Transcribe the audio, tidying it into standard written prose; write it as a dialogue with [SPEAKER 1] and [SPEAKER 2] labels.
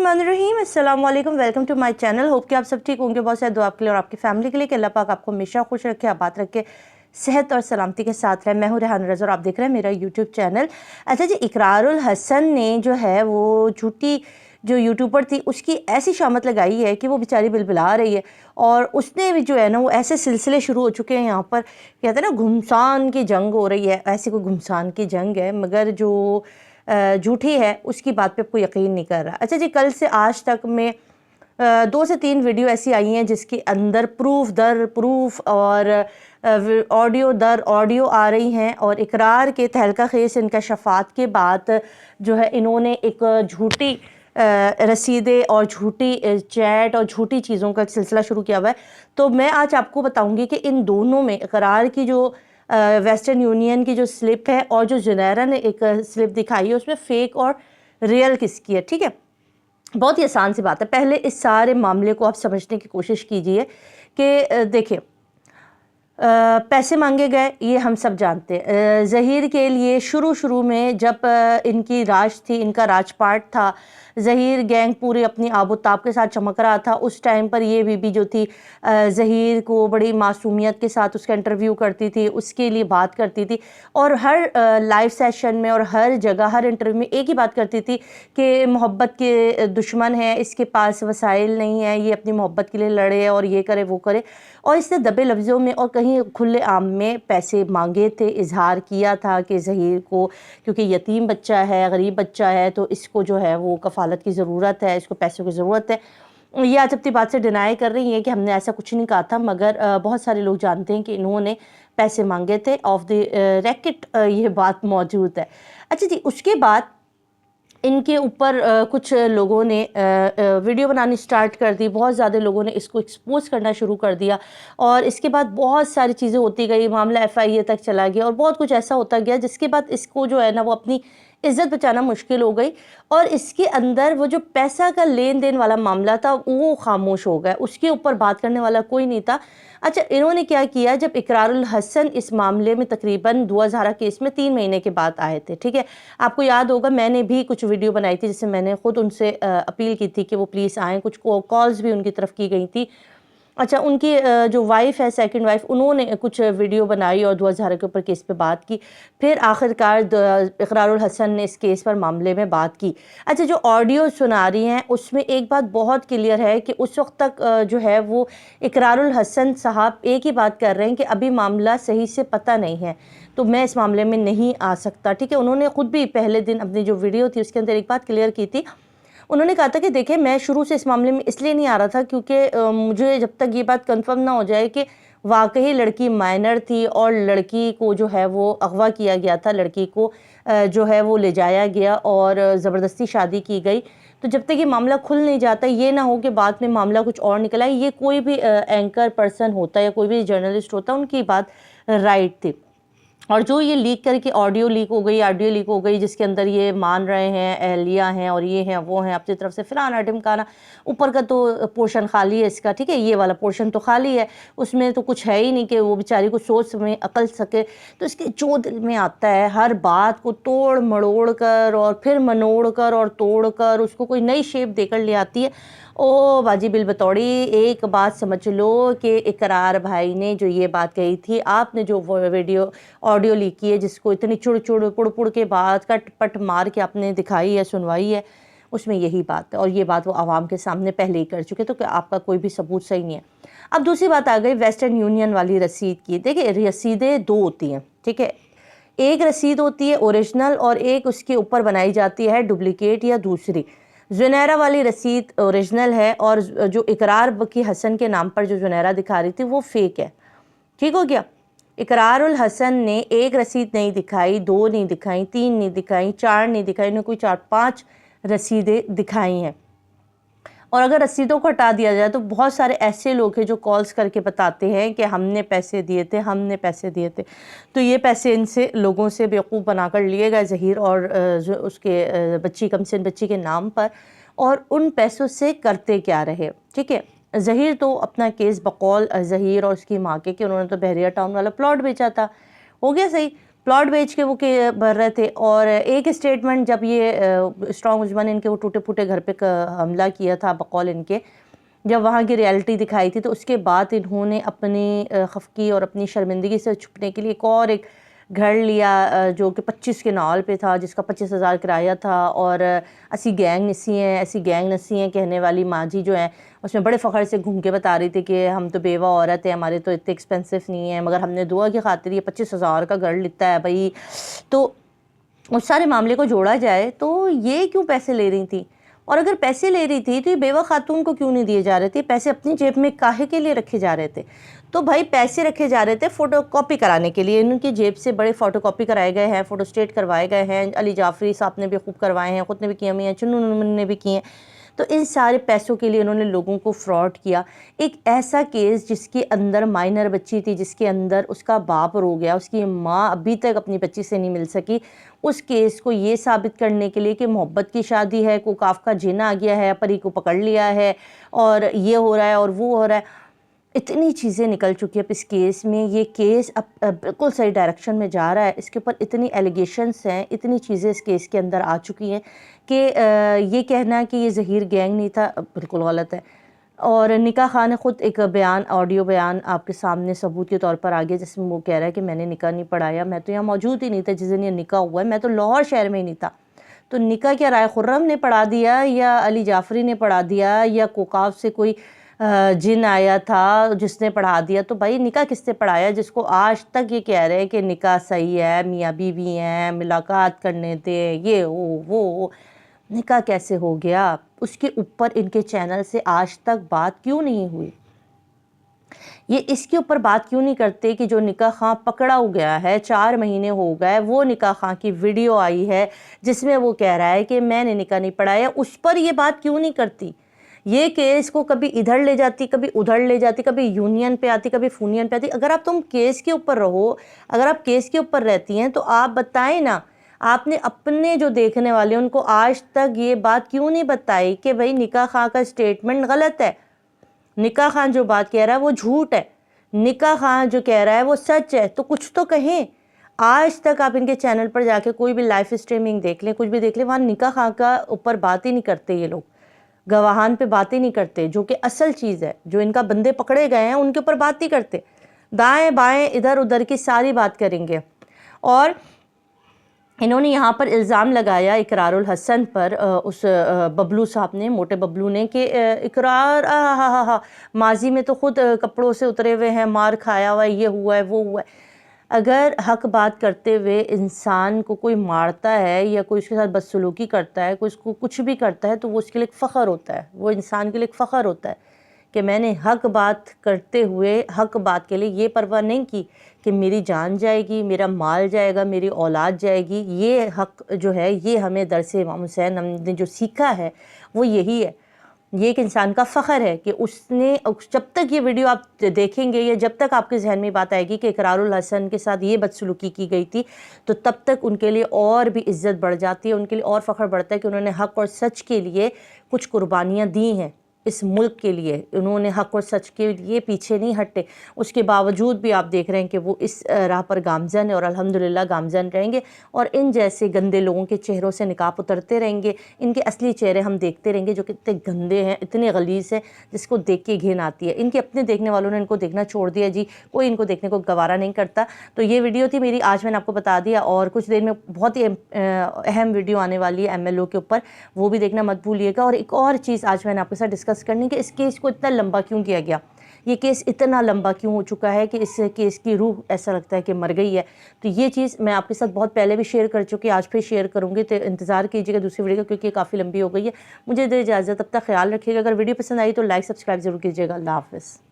[SPEAKER 1] बिस्मिल्लाहिर्रहमानिर्रहीम। अस्सलाम वालेकुम, welcome to my channel. Hope कि आप सब ठीक होंगे। बहुत सारे दुआ आपके लिए और आपकी फैमिली के लिए कि अल्लाह पाक आपको हमेशा खुश रखे, आबाद रखे, सेहत और सलामती के साथ रहे। मैं हूँ रेहान रज़ा और आप देख रहे हैं मेरा यूट्यूब चैनल। अच्छा जी, इकरारुल हसन ने जो है वो झूठी जो यूट्यूबर थी उसकी ऐसी शामत लगाई है कि वो बेचारी बिलबिला रही है। और उसने भी जो है ना वो ऐसे सिलसिले शुरू हो चुके हैं, यहाँ पर कहते हैं ना घुमसान की जंग हो रही है। ऐसी कोई घुमसान की जंग है मगर जो झूठी है उसकी बात पे कोई यकीन नहीं कर रहा। अच्छा जी, कल से आज तक में 2 से 3 वीडियो ऐसी आई हैं जिसके अंदर प्रूफ दर प्रूफ और ऑडियो दर ऑडियो आ रही हैं और इकरार के तहलका खेस इंकशाफात के बाद जो है इन्होंने एक झूठी रसीदें और झूठी चैट और झूठी चीज़ों का सिलसिला शुरू किया हुआ है। तो मैं आज आपको बताऊंगी कि इन दोनों में इकरार की जो वेस्टर्न यूनियन की जो स्लिप है और जो जुनैरा ने एक स्लिप दिखाई है उसमें फ़ेक और रियल किसकी है। ठीक है, बहुत ही आसान सी बात है। पहले इस सारे मामले को आप समझने की कोशिश कीजिए कि देखिए, पैसे मांगे गए ये हम सब जानते हैं। ज़हीर के लिए शुरू में जब इनकी राज थी, इनका राजपाट था, ज़हीर गैंग पूरी अपनी आबोताब के साथ चमक रहा था। उस टाइम पर ये बीबी जो थी ज़हीर को बड़ी मासूमियत के साथ उसका इंटरव्यू करती थी, उसके लिए बात करती थी और हर लाइव सेशन में और हर जगह हर इंटरव्यू में एक ही बात करती थी कि मोहब्बत के दुश्मन है, इसके पास वसाइल नहीं है, ये अपनी मोहब्बत के लिए लड़े और ये करे वो करे। और इसने दबे लफ्ज़ों में और कहीं खुले आम में पैसे मांगे थे, इजहार किया था कि ज़हीर को क्योंकि यतीम बच्चा है, गरीब बच्चा है, तो इसको जो है वो कफ़ालत की ज़रूरत है, इसको पैसों की ज़रूरत है। ये आज अपनी बात से डिनाई कर रही हैं कि हमने ऐसा कुछ नहीं कहा था, मगर बहुत सारे लोग जानते हैं कि इन्होंने पैसे मांगे थे। ऑफ द रैकेट ये बात मौजूद है। अच्छा जी, उसके बाद इनके ऊपर कुछ लोगों ने वीडियो बनानी स्टार्ट कर दी। बहुत ज़्यादा लोगों ने इसको एक्सपोज करना शुरू कर दिया और इसके बाद बहुत सारी चीज़ें होती गई, मामला FIA तक चला गया और बहुत कुछ ऐसा होता गया जिसके बाद इसको जो है ना वो अपनी इज़्ज़त बचाना मुश्किल हो गई और इसके अंदर वो जो पैसा का लेन देन वाला मामला था वो खामोश हो गया, उसके ऊपर बात करने वाला कोई नहीं था। अच्छा, इन्होंने क्या किया, जब इकरारुल हसन इस मामले में तकरीबन 2000 केस में 3 महीने के बाद आए थे, ठीक है, आपको याद होगा मैंने भी कुछ वीडियो बनाई थी जिससे मैंने ख़ुद उनसे अपील की थी कि वो प्लीज़ आएँ, कुछ कॉल्स भी उनकी तरफ की गई थी। अच्छा, उनकी जो वाइफ़ है, सेकंड वाइफ़, उन्होंने कुछ वीडियो बनाई और 2000 के ऊपर केस पे बात की। फिर आखिरकार इकरारुल हसन ने इस केस पर मामले में बात की। अच्छा, जो ऑडियो सुना रही हैं उसमें एक बात बहुत क्लियर है कि उस वक्त तक जो है वो इकरारुल हसन साहब एक ही बात कर रहे हैं कि अभी मामला सही से पता नहीं है, तो मैं इस मामले में नहीं आ सकता। ठीक है, उन्होंने ख़ुद भी पहले दिन अपनी जो वीडियो थी उसके अंदर एक बात क्लियर की थी। उन्होंने कहा था कि देखिए, मैं शुरू से इस मामले में इसलिए नहीं आ रहा था क्योंकि मुझे जब तक ये बात कंफर्म ना हो जाए कि वाकई लड़की माइनर थी और लड़की को जो है वो अगवा किया गया था, लड़की को जो है वो ले जाया गया और ज़बरदस्ती शादी की गई, तो जब तक ये मामला खुल नहीं जाता, ये ना हो कि बाद में मामला कुछ और निकल आए। ये कोई भी एंकर पर्सन होता या कोई भी जर्नलिस्ट होता, उनकी बात राइट थी। और जो ये लीक करके ऑडियो लीक हो गई जिसके अंदर ये मान रहे हैं एहलिया हैं और ये हैं वो हैं अपनी तरफ से फिलाना ढिमकाना, ऊपर का तो पोर्शन खाली है इसका, ठीक है, ये वाला पोर्शन तो खाली है, उसमें तो कुछ है ही नहीं कि वो बेचारी को सोच में अकल सके। तो इसके जो दिल में आता है हर बात को तोड़ मड़ोड़ कर और फिर मनोड़ कर और तोड़ कर उसको कोई नई शेप देकर ले आती है। ओ बाजी बिल बतौड़ी, एक बात समझ लो कि इकरार भाई ने जो ये बात कही थी, आपने जो वीडियो ऑडियो लीक की है जिसको इतनी चुड़ पुड़ के बाद कट पट मार के आपने दिखाई है, सुनवाई है, उसमें यही बात है और ये बात वो आवाम के सामने पहले ही कर चुके, तो कि आपका कोई भी सबूत सही नहीं है। अब दूसरी बात आ गई वेस्टर्न यूनियन वाली रसीद की। देखिए, रसीदें 2 होती हैं, ठीक है, एक रसीद होती है ओरिजिनल और एक उसके ऊपर बनाई जाती है डुप्लीकेट या दूसरी। जुनैरा वाली रसीद ओरिजिनल है और जो इकरार की हसन के नाम पर जो जुनैरा दिखा रही थी वो फेक है। ठीक हो गया, इकरारुल हसन ने एक रसीद नहीं दिखाई, 2 नहीं दिखाई, 3 नहीं दिखाई, 4 नहीं दिखाई, उन्होंने कोई 4-5 रसीदें दिखाई हैं। और अगर रसीदों को हटा दिया जाए तो बहुत सारे ऐसे लोग हैं जो कॉल्स करके बताते हैं कि हमने पैसे दिए थे, तो ये पैसे इनसे लोगों से बेवकूफ़ बनाकर लिए गए ज़हीर और जो उसके बच्ची कमसिन बच्ची के नाम पर, और उन पैसों से करते क्या रहे। ठीक है, ज़हीर तो अपना केस बकौल ज़हीर और उसकी माँ के कि उन्होंने तो बहरिया टाउन वाला प्लॉट बेचा था, हो गया सही। प्लॉट बेच के वो के भर रहे थे। और एक स्टेटमेंट जब ये स्ट्रॉन्ग उस्मान इनके वो टूटे फूटे घर पे हमला किया था बकौल इनके, जब वहाँ की रियलिटी दिखाई थी, तो उसके बाद इन्होंने अपनी खफकी और अपनी शर्मिंदगी से छुपने के लिए एक घर लिया जो कि 25 के नाल पे था, जिसका 25,000 किराया था। और ऐसी गैंग नसी हैं कहने वाली माँ जी जो हैं, उसमें बड़े फ़ख्र से घूम के बता रही थी कि हम तो बेवा औरत है, हमारे तो इतने एक्सपेंसिव नहीं है, मगर हमने दुआ की खातिर ये 25,000 का घर लिया है भाई। तो उस सारे मामले को जोड़ा जाए तो ये क्यों पैसे ले रही थी, और अगर पैसे ले रही थी तो ये बेवा खातून को क्यों नहीं दिए जा रहे थे? पैसे अपनी जेब में काहे के लिए रखे जा रहे थे? तो भाई पैसे रखे जा रहे थे फ़ोटो कॉपी कराने के लिए। इनकी जेब से बड़े फ़ोटो कॉपी कराए गए हैं, फ़ोटो स्टेट करवाए गए हैं, अली जाफ़री साहब ने भी खूब करवाए हैं, ख़ुद ने भी किए हैं, चुन्नू ने भी किए हैं। तो इन सारे पैसों के लिए उन्होंने लोगों को फ्रॉड किया। एक ऐसा केस जिसके अंदर माइनर बच्ची थी, जिसके अंदर उसका बाप रो गया, उसकी माँ अभी तक अपनी बच्ची से नहीं मिल सकी, उस केस को ये साबित करने के लिए कि मोहब्बत की शादी है, कोकाफ का जिन आ गया है, परी को पकड़ लिया है और ये हो रहा है और वो हो रहा है, इतनी चीज़ें निकल चुकी है इस केस में। ये केस अब बिल्कुल सही डायरेक्शन में जा रहा है। इसके ऊपर इतनी एलिगेशंस हैं, इतनी चीज़ें इस केस के अंदर आ चुकी हैं कि ये कहना कि ये ज़हीर गैंग नहीं था बिल्कुल गलत है। और निका खान ने ख़ुद एक बयान, ऑडियो बयान आपके सामने सबूत के तौर पर आ गया, जिसमें वो कह रहा है कि मैंने निका नहीं पढ़ाया, मैं तो यहाँ मौजूद ही नहीं था जिस दिन ये निका हुआ है, मैं तो लाहौर शहर में ही नहीं था। तो निका क्या राय खुर्रम ने पढ़ा दिया, या अली जाफ़री ने पढ़ा दिया, या कोकाफ से कोई जिन आया था जिसने पढ़ा दिया? तो भाई निका किसने पढ़ाया, जिसको आज तक ये कह रहे हैं कि निका सही है, मियाँ बीवी हैं, मुलाकात करने थे, ये हो वो हो? निका कैसे हो गया? उसके ऊपर इनके चैनल से आज तक बात क्यों नहीं हुई? ये इसके ऊपर बात क्यों नहीं करते कि जो निका खां पकड़ा हो गया है, 4 महीने हो गए, वो निका खां की वीडियो आई है जिसमें वो कह रहा है कि मैंने निका नहीं पढ़ाया, उस पर ये बात क्यों नहीं करती? ये केस को कभी इधर ले जाती, कभी उधर ले जाती, कभी यूनियन पे आती, कभी फूनियन पे आती। अगर तुम केस के ऊपर रहो, अगर आप केस के ऊपर रहती हैं तो आप बताएं ना, आपने अपने जो देखने वाले उनको आज तक ये बात क्यों नहीं बताई कि भाई निका खां का स्टेटमेंट गलत है, निका खान जो बात कह रहा है वो झूठ है, निका खान जो कह रहा है वो सच है? तो कुछ तो कहें। आज तक आप इनके चैनल पर जाके कोई भी लाइव स्ट्रीमिंग देख लें, कुछ भी देख लें, वहाँ निका खान का ऊपर बात ही नहीं करते ये लोग, गवाहान पे बातें नहीं करते, जो कि असल चीज़ है। जो इनका बंदे पकड़े गए हैं उनके ऊपर बात नहीं करते, दाएं बाएं इधर उधर की सारी बात करेंगे। और इन्होंने यहाँ पर इल्ज़ाम लगाया इकरारुल हसन पर, उस बबलू साहब ने, मोटे बबलू ने, कि इकरार माजी में तो ख़ुद कपड़ों से उतरे हुए हैं, मार खाया हुआ है, ये हुआ है वो हुआ है। अगर हक बात करते हुए इंसान को कोई मारता है या कोई उसके साथ बदसलूकी करता है, कोई उसको कुछ भी करता है, तो वो उसके लिए एक फ़ख्र होता है, वो इंसान के लिए एक फ़ख्र होता है कि मैंने हक बात करते हुए हक बात के लिए ये परवाह नहीं की कि मेरी जान जाएगी, मेरा माल जाएगा, मेरी औलाद जाएगी। ये हक जो है, ये हमें दरसे इमाम हुसैन हमने जो सीखा है वो यही है। ये एक इंसान का फ़ख्र है कि उसने, जब तक ये वीडियो आप देखेंगे या जब तक आपके जहन में बात आएगी कि इकरारुल हसन के साथ ये बदसलूकी की गई थी, तो तब तक उनके लिए और भी इज़्ज़त बढ़ जाती है, उनके लिए और फ़ख्र बढ़ता है कि उन्होंने हक़ और सच के लिए कुछ कुर्बानियाँ दी हैं। इस मुल्क के लिए उन्होंने हक़ और सच के लिए पीछे नहीं हटे। उसके बावजूद भी आप देख रहे हैं कि वो इस राह पर गामज़न है और अल्हम्दुलिल्लाह गामज़न रहेंगे। और इन जैसे गंदे लोगों के चेहरों से निकाब उतरते रहेंगे, इनके असली चेहरे हम देखते रहेंगे जो कितने गंदे हैं, इतने गलीज़ हैं, जिसको देख के घिन आती है। इनके अपने देखने वालों ने इनको देखना छोड़ दिया जी, कोई इनको देखने को गवारा नहीं करता। तो ये वीडियो थी मेरी, आज मैंने आपको बता दिया। और कुछ देर में बहुत ही अहम वीडियो आने वाली है MLO के ऊपर, वो भी देखना मत भूलिएगा। और एक और चीज़ आज मैंने आपके साथ डिस्कस करनी कि इस केस को इतना लंबा क्यों किया गया, ये केस इतना लंबा क्यों हो चुका है कि इस केस की रूह ऐसा लगता है कि मर गई है। तो ये चीज़ मैं आपके साथ बहुत पहले भी शेयर कर चुकी, आज फिर शेयर करूँगी, तो इंतज़ार कीजिएगा दूसरी वीडियो का, क्योंकि ये काफ़ी लंबी हो गई है। मुझे दे इजाज़त, तब तक ख्याल रखिएगा। अगर वीडियो पसंद आई तो लाइक सब्सक्राइब ज़रूर कीजिएगा। अल्लाह हाफ़िज़।